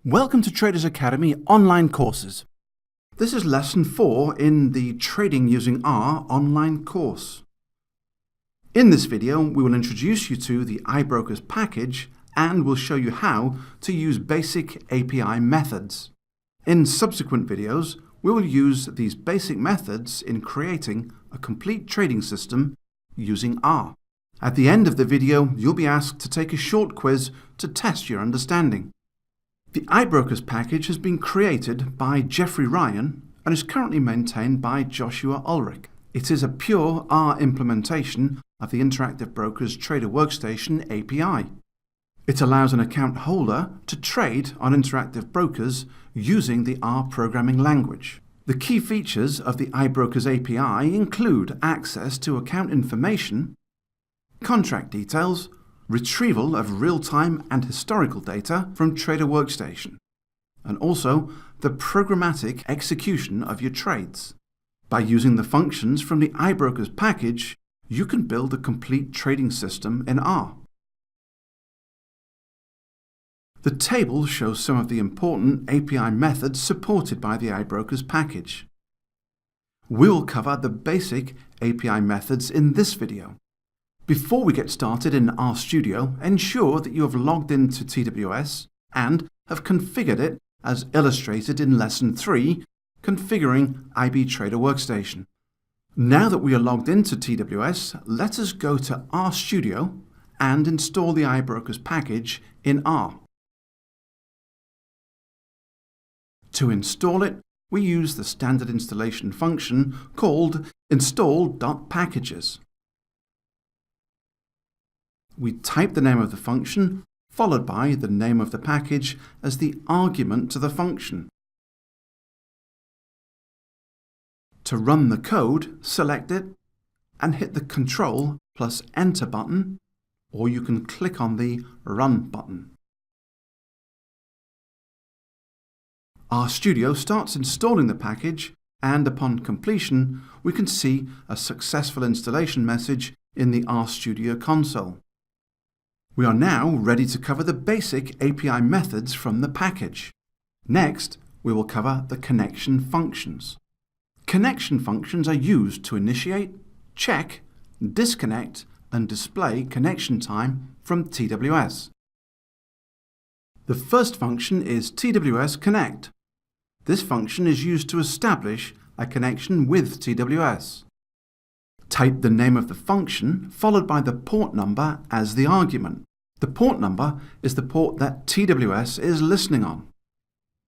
Welcome to Traders Academy online courses. This is lesson 4 in the Trading Using R online course. In this video, we will introduce you to the IBrokers package and we'll show you how to use basic API methods. In subsequent videos, we will use these basic methods in creating a complete trading system using R. At the end of the video, you'll be asked to take a short quiz to test your understanding. The IBrokers package has been created by Jeffrey Ryan and is currently maintained by Joshua Ulrich. It is a pure R implementation of the Interactive Brokers Trader Workstation API. It allows an account holder to trade on Interactive Brokers using the R programming language. The key features of the IBrokers API include access to account information, contract details, retrieval of real-time and historical data from Trader Workstation, and also the programmatic execution of your trades. By using the functions from the IBrokers package, you can build a complete trading system in R. The table shows some of the important API methods supported by the IBrokers package. We will cover the basic API methods in this video. Before we get started in RStudio, ensure that you have logged into TWS and have configured it as illustrated in Lesson 3, Configuring IB Trader Workstation. Now that we are logged into TWS, let us go to RStudio and install the IBrokers package in R. To install it, we use the standard installation function called install.packages. We type the name of the function, followed by the name of the package as the argument to the function. To run the code, select it and hit the Ctrl plus Enter button, or you can click on the Run button. RStudio starts installing the package, and upon completion, we can see a successful installation message in the RStudio console. We are now ready to cover the basic API methods from the package. Next, we will cover the connection functions. Connection functions are used to initiate, check, disconnect, and display connection time from TWS. The first function is TWS Connect. This function is used to establish a connection with TWS. Type the name of the function followed by the port number as the argument. The port number is the port that TWS is listening on.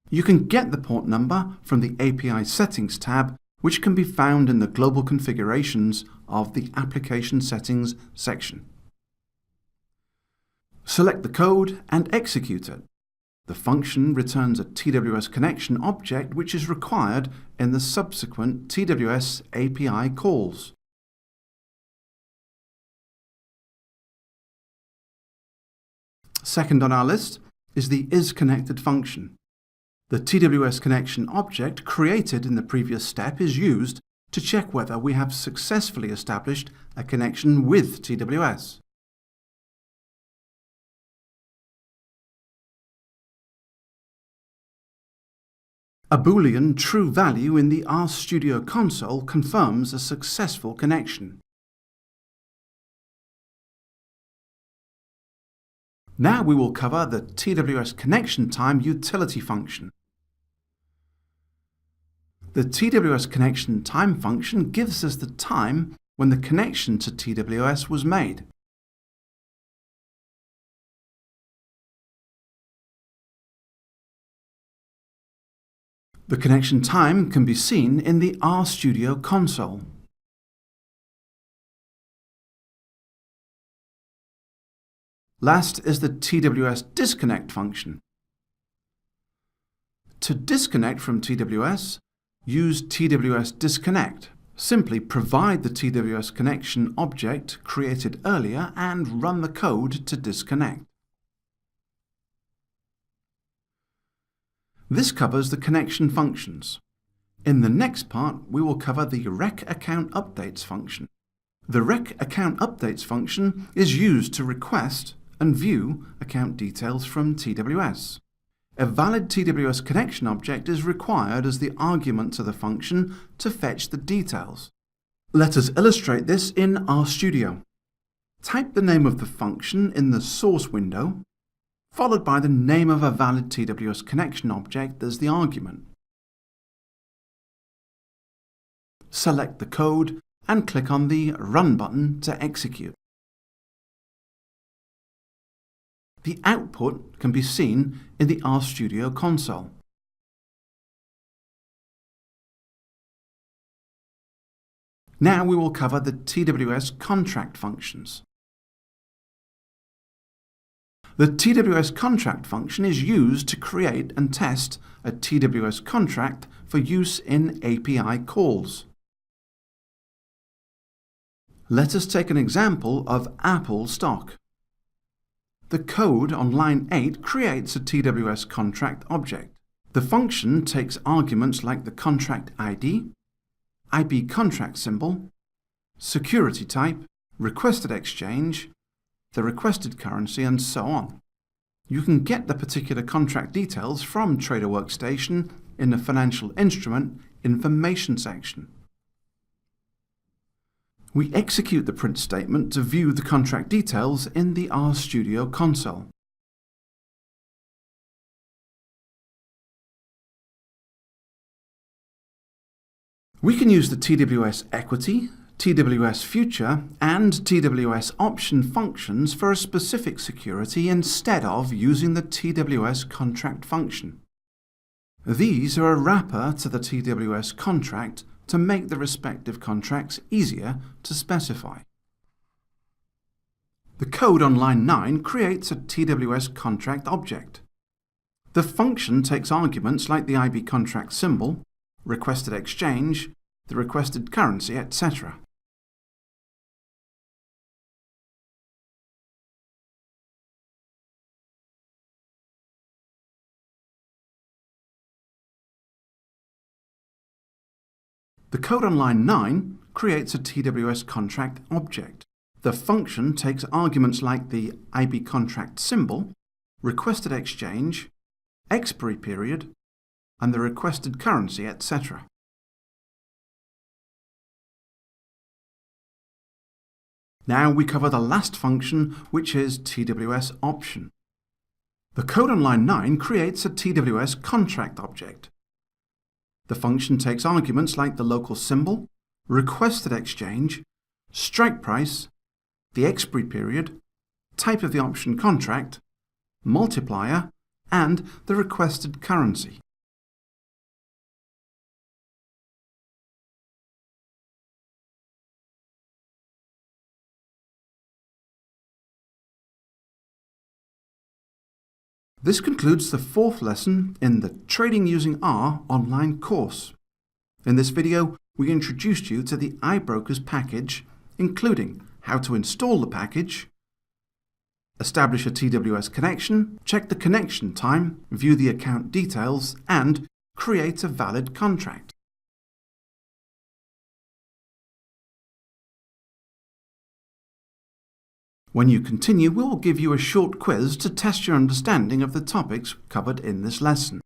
You can get the port number from the API Settings tab, which can be found in the Global Configurations of the Application Settings section. Select the code and execute it. The function returns a TWS connection object which is required in the subsequent TWS API calls. Second on our list is the isConnected function. The TWS connection object created in the previous step is used to check whether we have successfully established a connection with TWS. A Boolean true value in the RStudio console confirms a successful connection. Now we will cover the TWS connection time utility function. The TWS connection time function gives us the time when the connection to TWS was made. The connection time can be seen in the RStudio console. Last is the TWS disconnect function. To disconnect from TWS, use TWS disconnect. Simply provide the TWS connection object created earlier and run the code to disconnect. This covers the connection functions. In the next part, we will cover the Rec Account Updates function. The Rec Account Updates function is used to request and view account details from TWS. A valid TWS connection object is required as the argument to the function to fetch the details. Let us illustrate this in RStudio. Type the name of the function in the source window, followed by the name of a valid TWS connection object as the argument. Select the code and click on the Run button to execute. The output can be seen in the RStudio console. Now we will cover the TWS contract functions. The TWS contract function is used to create and test a TWS contract for use in API calls. Let us take an example of Apple stock. The code on line 8 creates a TWS contract object. The function takes arguments like the contract ID, IB contract symbol, security type, requested exchange, the requested currency, and so on. You can get the particular contract details from Trader Workstation in the Financial Instrument Information section. We execute the print statement to view the contract details in the RStudio console. We can use the TWS equity, TWS future, and TWS option functions for a specific security instead of using the TWS contract function. These are a wrapper to the TWS contract to make the respective contracts easier to specify. The code on line 9 creates a TWS contract object. The function takes arguments like the IB contract symbol, requested exchange, the requested currency, etc. The code on line 9 creates a TWS contract object. The function takes arguments like the IB contract symbol, requested exchange, expiry period, and the requested currency, etc. Now we cover the last function, which is TWS option. The code on line 9 creates a TWS contract object. The function takes arguments like the local symbol, requested exchange, strike price, the expiry period, type of the option contract, multiplier, and the requested currency. This concludes the 4th lesson in the Trading Using R online course. In this video, we introduced you to the IBrokers package, including how to install the package, establish a TWS connection, check the connection time, view the account details, and create a valid contract. When you continue, we will give you a short quiz to test your understanding of the topics covered in this lesson.